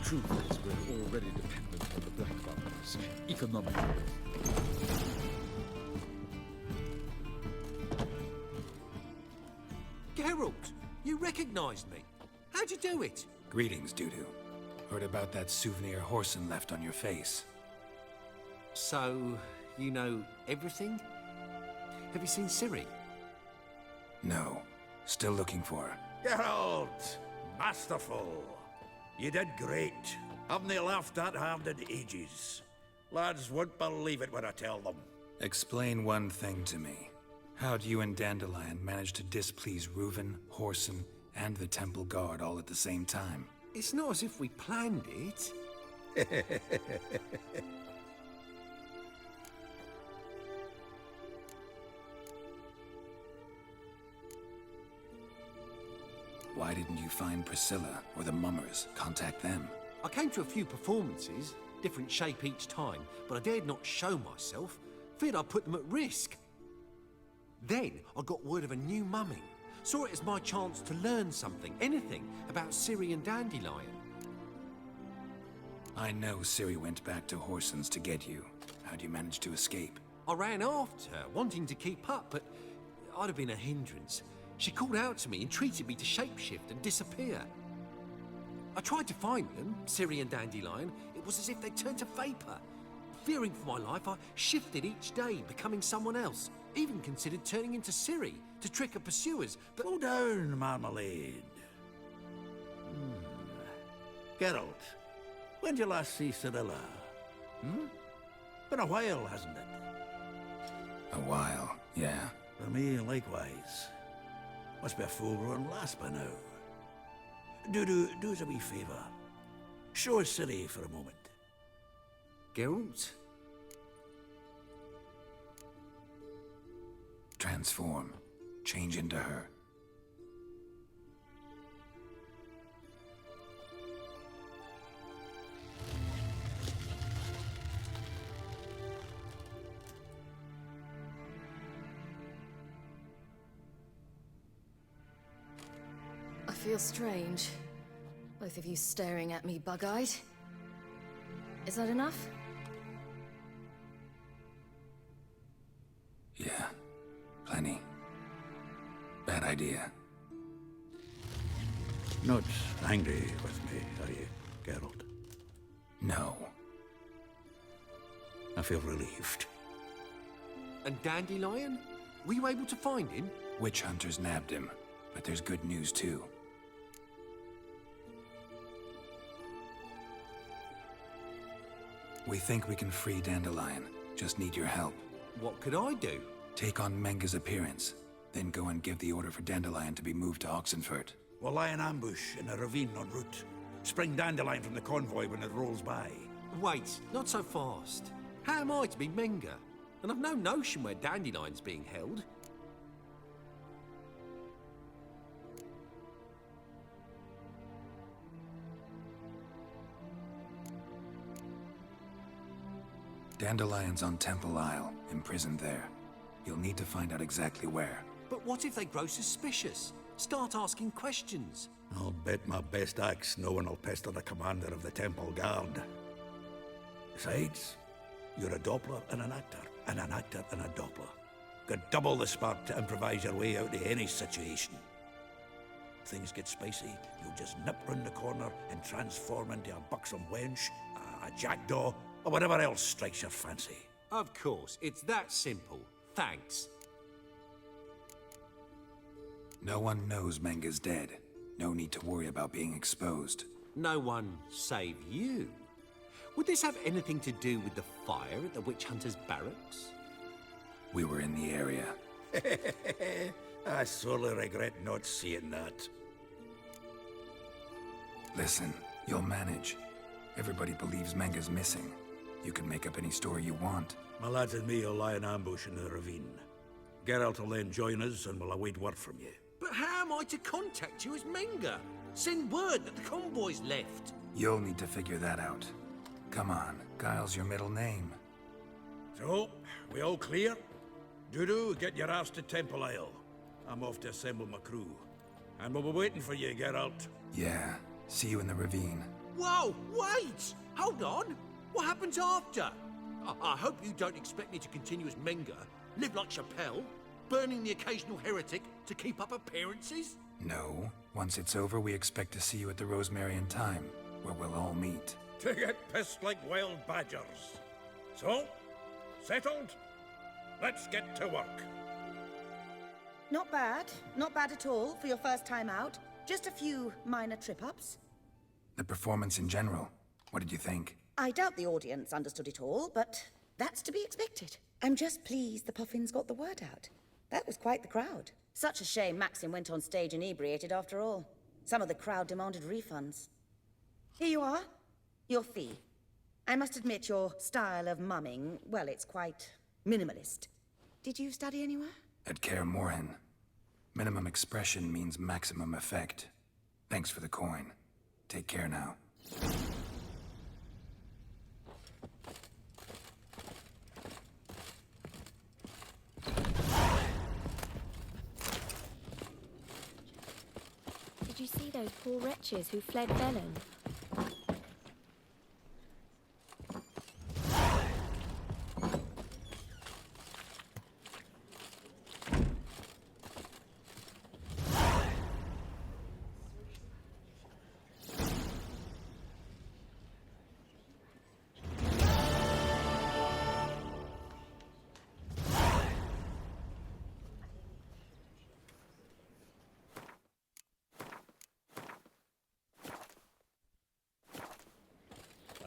The truth is, we're already dependent on the Black Barons, economically.
Geralt, you recognized me. How'd you do it?
Greetings, Dudu. Heard about that souvenir Horson left on your face.
So, you know everything? Have you seen Ciri?
No. Still looking for her.
Geralt! Masterful! You did great. Haven't they laughed that hard in ages? Lads won't believe it when I tell them.
Explain one thing to me. How'd you and Dandelion manage to displease Reuven, Horson, and the Temple Guard all at the same time?
It's not as if we planned it.
Why didn't you find Priscilla or the Mummers? Contact them.
I came to a few performances, different shape each time, but I dared not show myself. Feared I'd put them at risk. Then I got word of a new mumming. Saw it as my chance to learn something, anything, about Ciri and Dandelion.
I know Ciri went back to Horson's to get you. How'd you manage to escape?
I ran after her, wanting to keep up, but I'd have been a hindrance. She called out to me, entreated me to shapeshift and disappear. I tried to find them, Ciri and Dandelion. It was as if they'd turned to vapor. Fearing for my life, I shifted each day, becoming someone else. Even considered turning into Ciri to trick her pursuers, but...
Slow down, Marmalade. Geralt, when did you last see Cyrilla? Been a while, hasn't it?
A while, yeah.
For me, likewise. Must be a full-grown lass by now. Do us a wee favour. Show us City for a moment.
Geralt? Transform. Change into her.
I feel strange. Both of you staring at me bug-eyed. Is that enough?
Yeah. Plenty. Bad idea.
Not angry with me, are you, Geralt?
No.
I feel relieved.
And Dandelion? Were you able to find him?
Witch hunters nabbed him, but there's good news too. We think we can free Dandelion. Just need your help.
What could I do?
Take on Menga's appearance, then go and give the order for Dandelion to be moved to Oxenfurt.
We'll lie in ambush in a ravine en route. Spring Dandelion from the convoy when it rolls by.
Wait, not so fast. How am I to be Menga? And I've no notion where Dandelion's being held.
Dandelion's on Temple Isle, imprisoned there. You'll need to find out exactly where.
But what if they grow suspicious? Start asking questions.
I'll bet my best axe no one will pester the commander of the Temple Guard. Besides, you're a Doppler and an actor and a Doppler. Got double the spark to improvise your way out of any situation. If things get spicy, you'll just nip round the corner and transform into a buxom wench, a jackdaw, or whatever else strikes your fancy.
Of course, it's that simple. Thanks.
No one knows Menga's dead. No need to worry about being exposed.
No one save you. Would this have anything to do with the fire at the witch hunter's barracks?
We were in the area.
I sorely regret not seeing that.
Listen, you'll manage. Everybody believes Menga's missing. You can make up any story you want.
My lads and me will lie in ambush in the ravine. Geralt will then join us and we'll await word from you.
But how am I to contact you as Menga? Send word that the convoy's left.
You'll need to figure that out. Come on, Guile's your middle name.
So, we all clear? Dudu, get your ass to Temple Isle. I'm off to assemble my crew. And we'll be waiting for you, Geralt.
Yeah, see you in the ravine.
Whoa, wait! Hold on! What happens after? I hope you don't expect me to continue as Menga, live like Chappelle, burning the occasional heretic to keep up appearances?
No. Once it's over, we expect to see you at the Rosemary in Time, where we'll all meet.
To get pissed like wild badgers. So, settled? Let's get to work.
Not bad. Not bad at all for your first time out. Just a few minor trip-ups.
The performance in general, what did you think?
I doubt the audience understood it all, but that's to be expected. I'm just pleased the Puffins got the word out. That was quite the crowd. Such a shame Maxim went on stage inebriated after all. Some of the crowd demanded refunds. Here you are. Your fee. I must admit your style of mumming, well, it's quite minimalist. Did you study anywhere?
At Kaer Morhen. Minimum expression means maximum effect. Thanks for the coin. Take care now.
Did you see those poor wretches who fled Velen?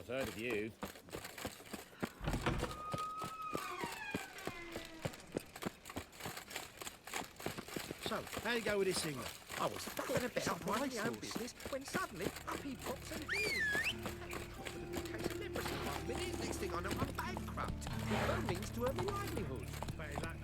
I've heard of you.
So, how you go with this thing?
I was fucking about minding my own business when suddenly up he pops and heals. Case of leprosy 1 minute, next thing I know I'm bankrupt. No means to earn my livelihood.
Very like that.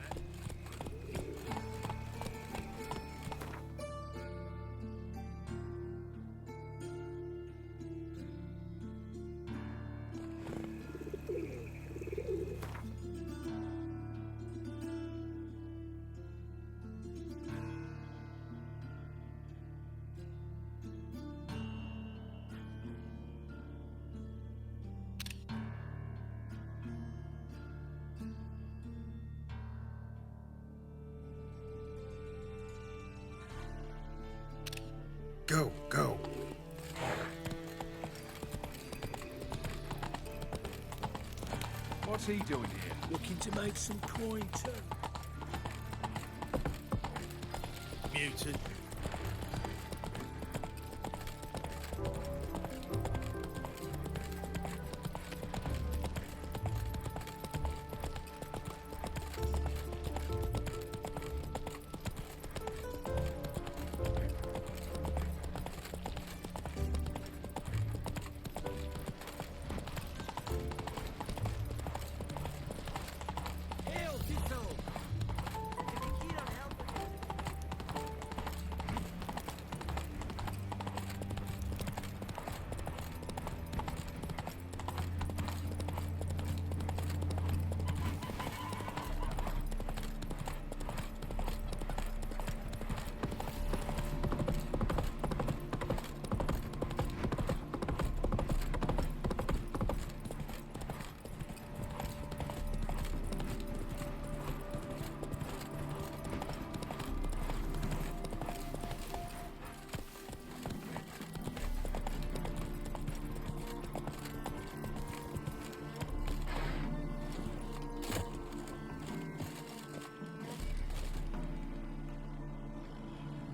Go, go.
What's he doing here? Looking to make some coin too.
Mutant.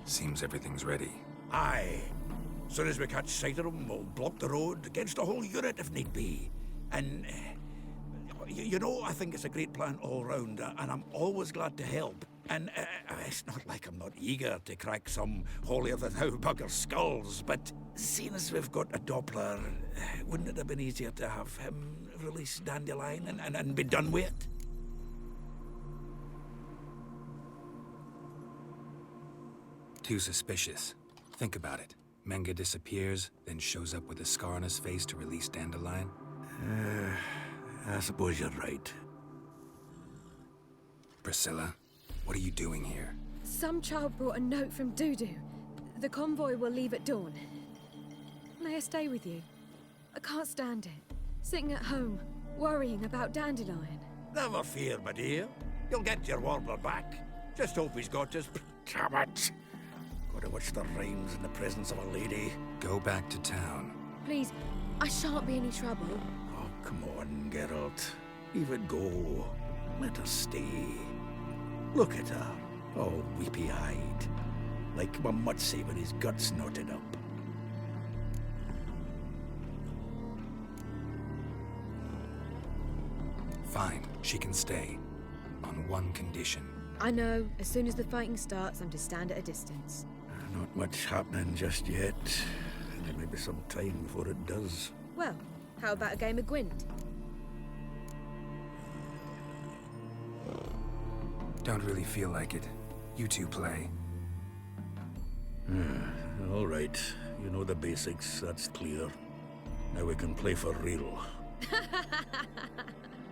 Seems everything's ready.
Aye. Soon as we catch sight of him, we'll block the road against the whole unit if need be. And, you know, I think it's a great plan all round, and I'm always glad to help. And it's not like I'm not eager to crack some holier-than-thou bugger skulls, but seeing as we've got a Doppler, wouldn't it have been easier to have him release Dandelion and be done with it?
Too suspicious. Think about it. Menga disappears, then shows up with a scar on his face to release Dandelion.
I suppose you're right.
Priscilla, what are you doing here?
Some child brought a note from Dudu. The convoy will leave at dawn. May I stay with you? I can't stand it. Sitting at home, worrying about Dandelion.
Never fear, my dear. You'll get your warbler back. Just hope he's got his... Damn it! Gotta watch the rhymes in the presence of a lady.
Go back to town.
Please, I shan't be any trouble.
Oh, come on, Geralt. Leave it go. Let her stay. Look at her, all weepy-eyed. Like my mutsy with his guts knotted up.
Fine, she can stay. On one condition.
I know, as soon as the fighting starts, I'm to stand at a distance.
Not much happening just yet. There may be some time before it does.
Well, how about a game of Gwent?
Don't really feel like it. You two play.
All right. You know the basics, that's clear. Now we can play for real.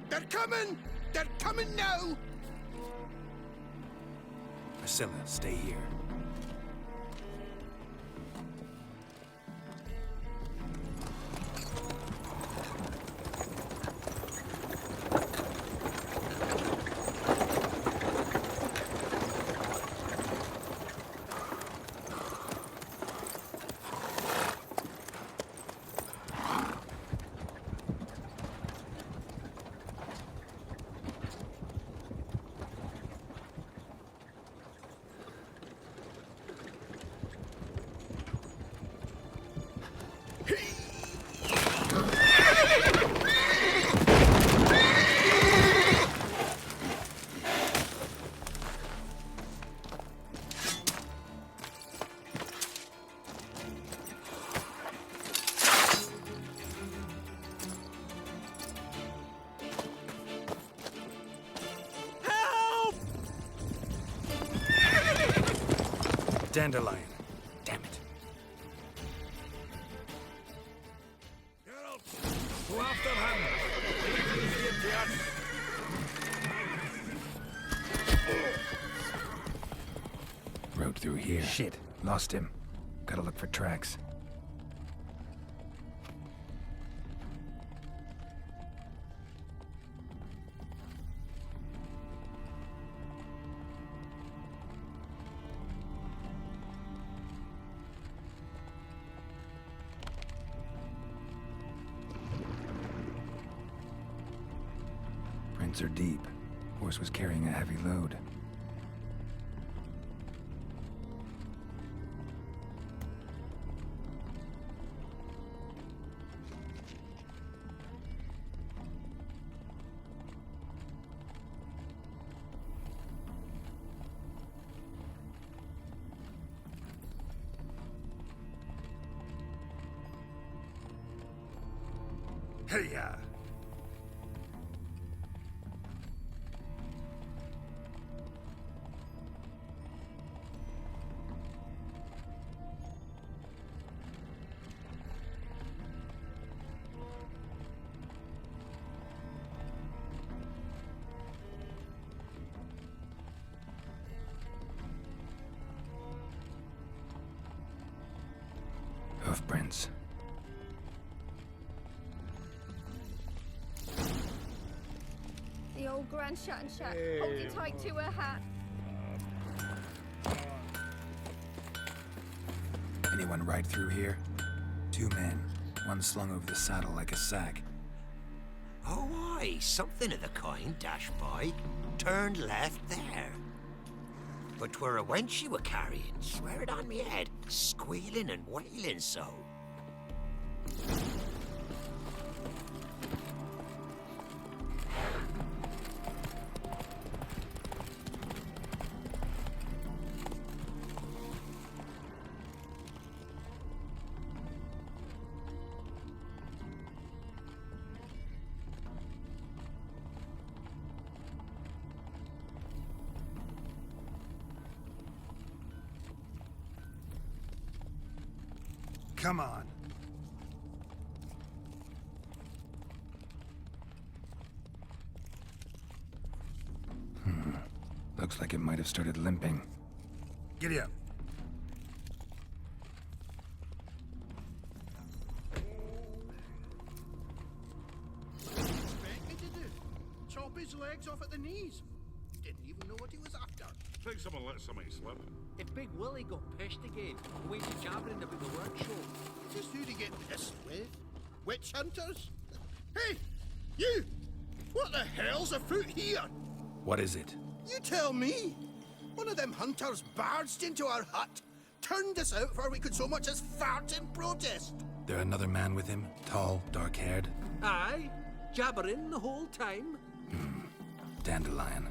They're coming! They're coming now!
Priscilla, stay here. Dandelion. Damn it.
Go after him! Leave him here to us!
Rode through here. Shit. Lost him. Gotta look for tracks. Prints are deep. Horse was carrying a heavy load.
Hey-ya!
Hoofprints.
The old Grand Shat and Shack, holding tight to her hat.
Anyone ride through here? 2 men. One slung over the saddle like a sack.
Oh, aye, something of the kind, Dashboy. Turned left there. But 'twere a wench you were carrying, swear it on me head, squealing and wailing so.
Come on.
Looks like it might have started limping.
Giddy up.
Expect me to do? Chop his legs off at the knees. Didn't even know what he was after.
Think someone let somebody slip.
If Big Willie got pissed again, the way he's jabbering about the workshop.
Just who to get pissed with? Witch hunters? Hey, you! What the hell's afoot here?
What is it?
You tell me. One of them hunters barged into our hut, turned us out before we could so much as fart in protest.
There another man with him? Tall, dark-haired?
Aye, jabbering the whole time.
Dandelion.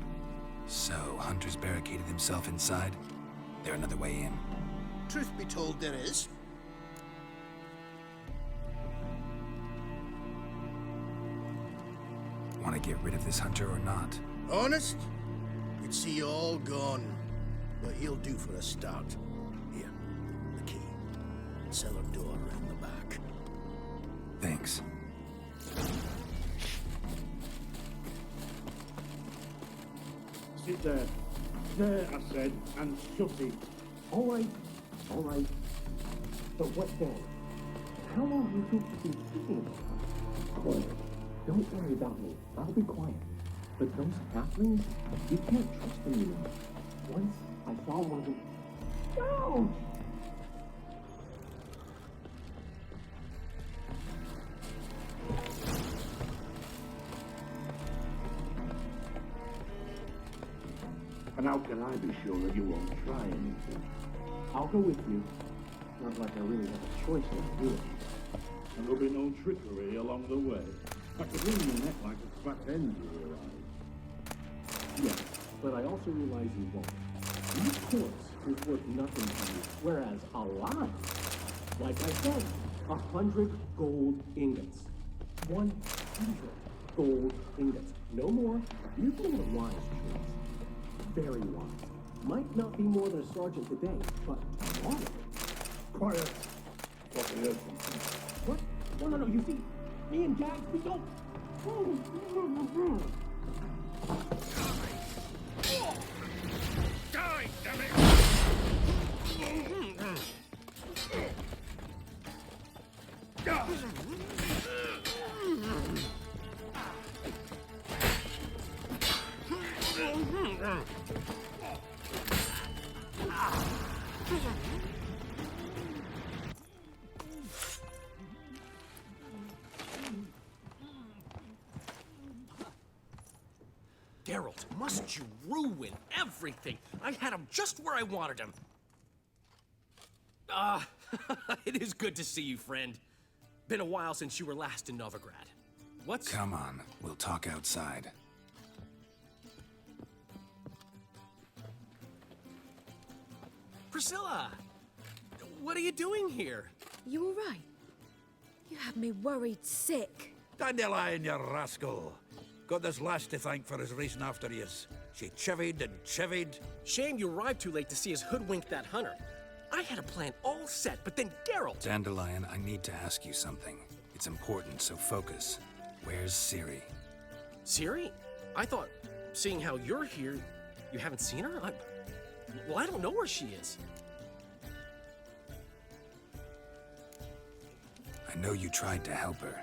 So, Hunter's barricaded himself inside? There another way in?
Truth be told, there is.
Want to get rid of this hunter or not?
Honest? We'd see you all gone. But he'll do for a start. Here, the key. Cellar door around the back.
Thanks.
Sit there. There, I said, and shut it. All right. But what then? How long do you think you've been speaking about her? Quiet. Don't worry about me. I'll be quiet. But those halflings, you can't trust them anymore. Once I saw one of them. Ouch! And how can I be sure that you won't try anything? I'll go with you. Not like I really have a choice in doing it. And there'll be no trickery along the way. I could wring your neck like a fat end to your eyes. Yes, but I also realize you won't. This corpse is worth nothing to you, whereas alive, like I said, 100 gold ingots. 100 gold ingots. No more. You've made a wise choice. Very wise.
Might not be more than a sergeant today, but tomorrow.
Quiet. Fucking listen.
What? No, you see, me and Jax, we don't...
Die, damn it!
Geralt, must you ruin everything? I had him just where I wanted him. It is good to see you, friend. Been a while since you were last in Novigrad. What's...
Come on, we'll talk outside.
Priscilla! What are you doing here?
You all right? You had me worried sick.
Dandelion, you rascal. Got this lass to thank for his racing after yous. She chivied and chivied.
Shame you arrived too late to see us hoodwink that hunter. I had a plan all set, but then Geralt...
Dandelion, I need to ask you something. It's important, so focus. Where's Ciri?
Ciri? I thought, seeing how you're here, you haven't seen her? Well, I don't know where she is.
I know you tried to help her.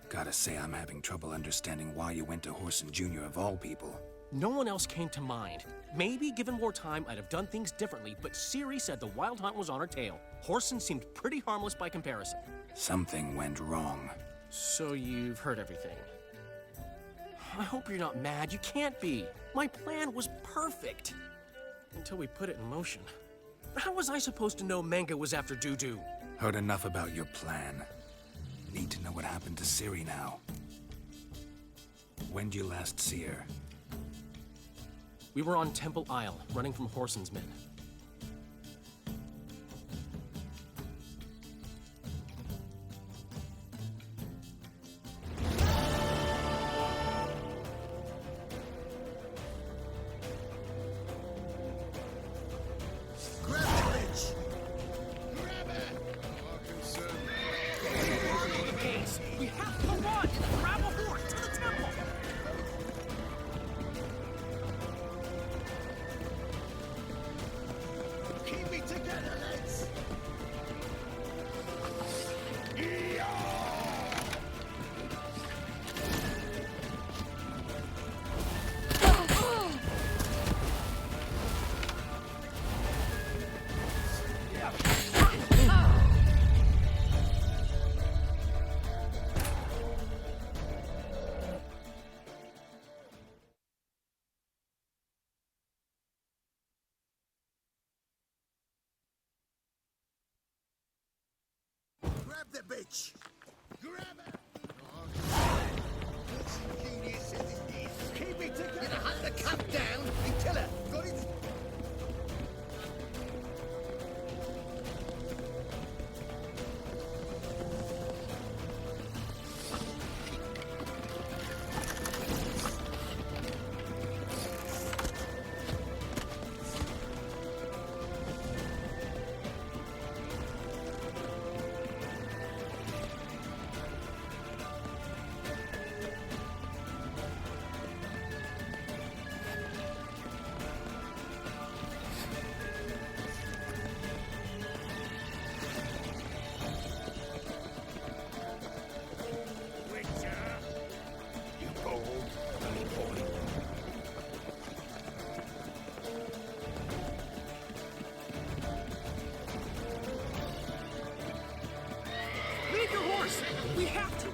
Gotta say, I'm having trouble understanding why you went to Whoreson Jr. of all people.
No one else came to mind. Maybe, given more time, I'd have done things differently, but Ciri said the Wild Hunt was on her tail. Whoreson seemed pretty harmless by comparison.
Something went wrong.
So you've heard everything. I hope you're not mad. You can't be. My plan was perfect. Until we put it in motion. How was I supposed to know Menga was after Dudu?
Heard enough about your plan. Need to know what happened to Ciri now. When did you last see her?
We were on Temple Isle, running from Whoreson's men.
Grab the bitch! Grab her!
We have to run! Grab a horse to the temple!
Keep me together, lads! Grab the bitch! Grab her! Keep it together! Gonna hunt the cup down and kill her! Got it?
Leave your horse! We have to!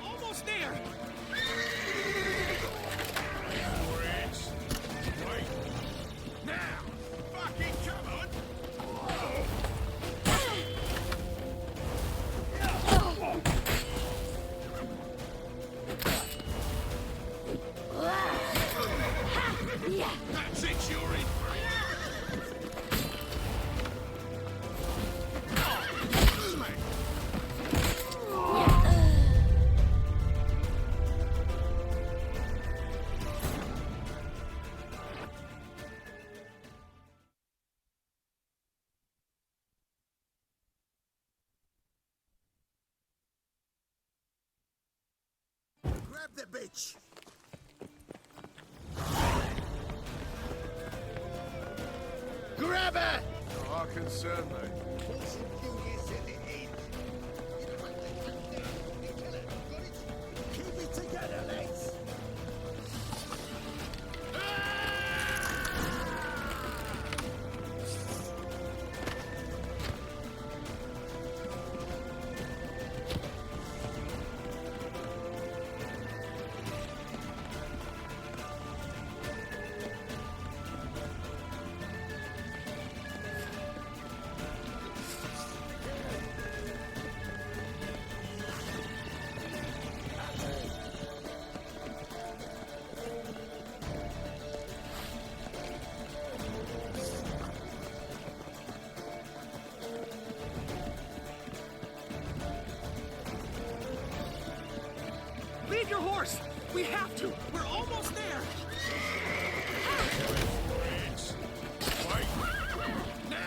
Almost there!
Wait! Now! Fucking come on! That's it, you're in! the bitch! Grab her!
Our concern, mate.
Keep it together, lads!
Leave your horse! We have to! We're almost there!
Wait! Now!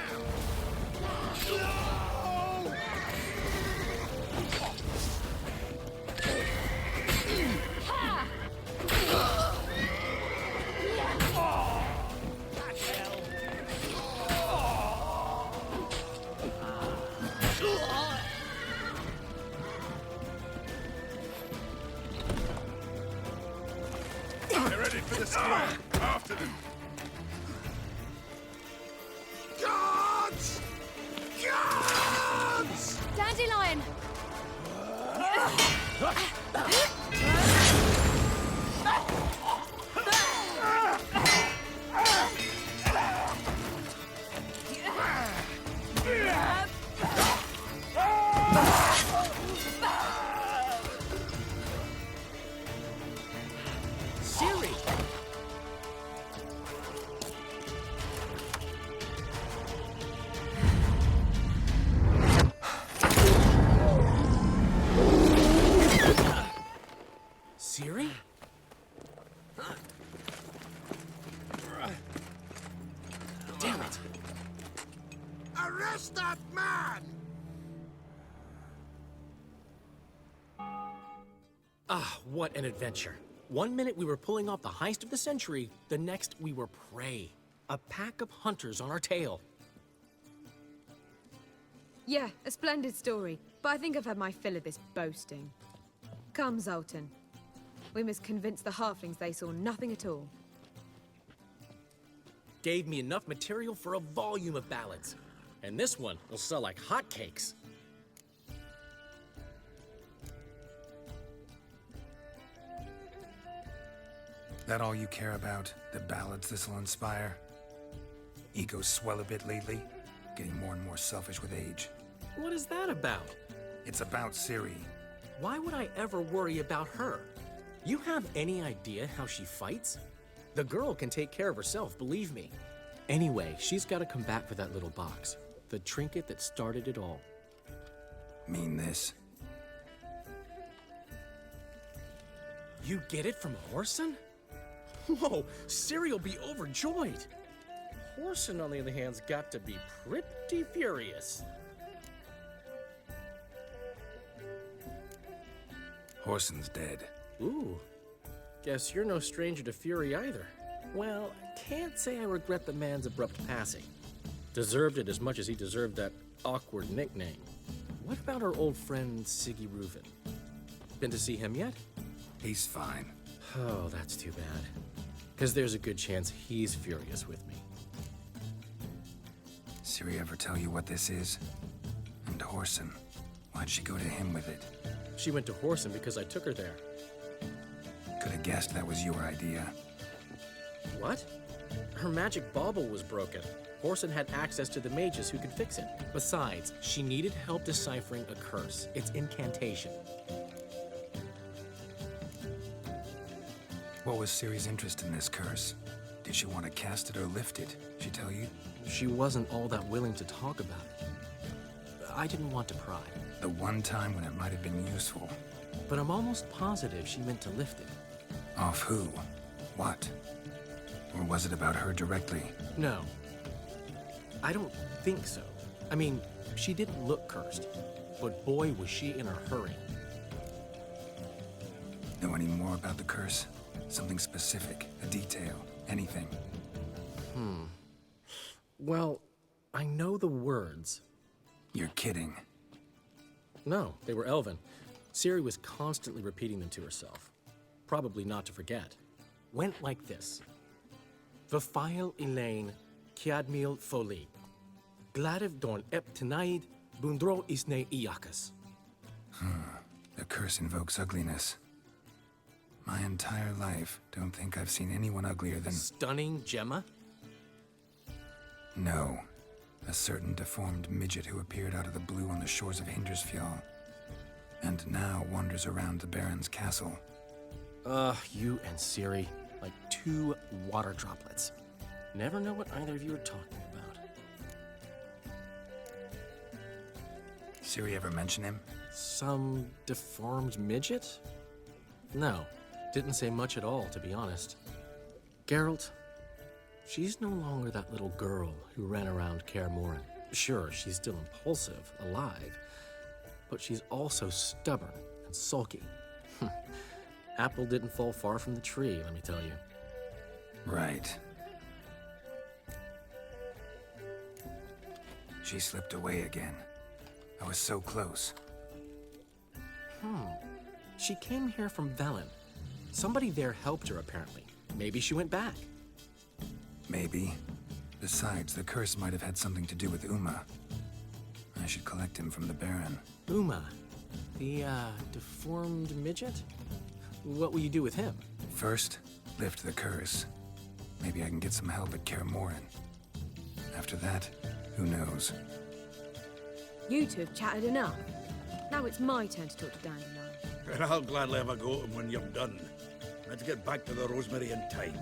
They're ready for the square. After them.
Guards! Guards!
Dandelion!
Siri! Siri? Damn it!
Arrest that man!
Ah, what an adventure. 1 minute we were pulling off the heist of the century, the next we were prey. A pack of hunters on our tail.
Yeah, a splendid story, but I think I've had my fill of this boasting. Come, Zoltan. We must convince the halflings they saw nothing at all.
Gave me enough material for a volume of ballads. And this one will sell like hotcakes.
That all you care about? The ballads this'll inspire? Egos swell a bit lately, getting more and more selfish with age.
What is that about?
It's about Ciri.
Why would I ever worry about her? You have any idea how she fights? The girl can take care of herself, believe me. Anyway, she's got to come back for that little box. The trinket that started it all.
Mean this?
You get it from Whoreson? Whoa, Ciri will be overjoyed. Whoreson, on the other hand's got to be pretty furious.
Whoreson's dead.
Ooh, guess you're no stranger to fury either. Well, can't say I regret the man's abrupt passing. Deserved it as much as he deserved that awkward nickname. What about our old friend Siggy Reuven? Been to see him yet?
He's fine.
Oh, that's too bad. Because there's a good chance he's furious with me.
Ciri ever tell you what this is? And Whoreson, why'd she go to him with it?
She went to Whoreson because I took her there.
Could have guessed that was your idea.
What? Her magic bauble was broken. Whoreson had access to the mages who could fix it. Besides, she needed help deciphering a curse. It's incantation.
What was Ciri's interest in this curse? Did she want to cast it or lift it? She tell you?
She wasn't all that willing to talk about it. I didn't want to pry.
The one time when it might have been useful.
But I'm almost positive she meant to lift it.
Off who? What? Or was it about her directly?
No. I don't think so. I mean, she didn't look cursed. But boy, was she in a hurry.
Know any more about the curse? Something specific, a detail, anything?
Well, I know the words.
You're kidding.
No, they were Elven. Ciri was constantly repeating them to herself. Probably not to forget. Went like this. Vafile Elaine, Kiadmil Foli. Gladiv Dorn Ep Tenaid, Bundro Isne Iakas.
The curse invokes ugliness. My entire life, don't think I've seen anyone uglier than...
Stunning Gemma?
No. A certain deformed midget who appeared out of the blue on the shores of Hindersfjall. And now wanders around the Baron's castle.
You and Ciri, like two water droplets. Never know what either of you are talking about.
Ciri ever mention him?
Some deformed midget? No, didn't say much at all, to be honest. Geralt, she's no longer that little girl who ran around Kaer Morhen. Sure, she's still impulsive, alive, but she's also stubborn and sulky. Apple didn't fall far from the tree, let me tell you.
Right. She slipped away again. I was so close.
She came here from Velen. Somebody there helped her, apparently. Maybe she went back.
Maybe. Besides, the curse might have had something to do with Uma. I should collect him from the Baron.
Uma, the, deformed midget? What will you do with him?
First, lift the curse. Maybe I can get some help at Kaer Morhen. After that, who knows?
You two have chatted enough. Now it's my turn to talk to Dandelion.
And I'll gladly have a go at him when you're done. Let's get back to the Rosemary in time.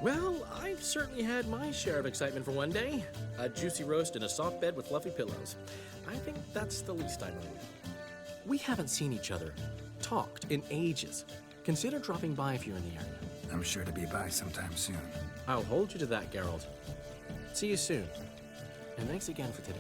Well, I've certainly had my share of excitement for one day. A juicy roast and a soft bed with fluffy pillows. I think that's the least I mind. We haven't seen each other, talked in ages. Consider dropping by if you're in the area.
I'm sure to be by sometime soon.
I'll hold you to that, Geralt. See you soon. And thanks again for today.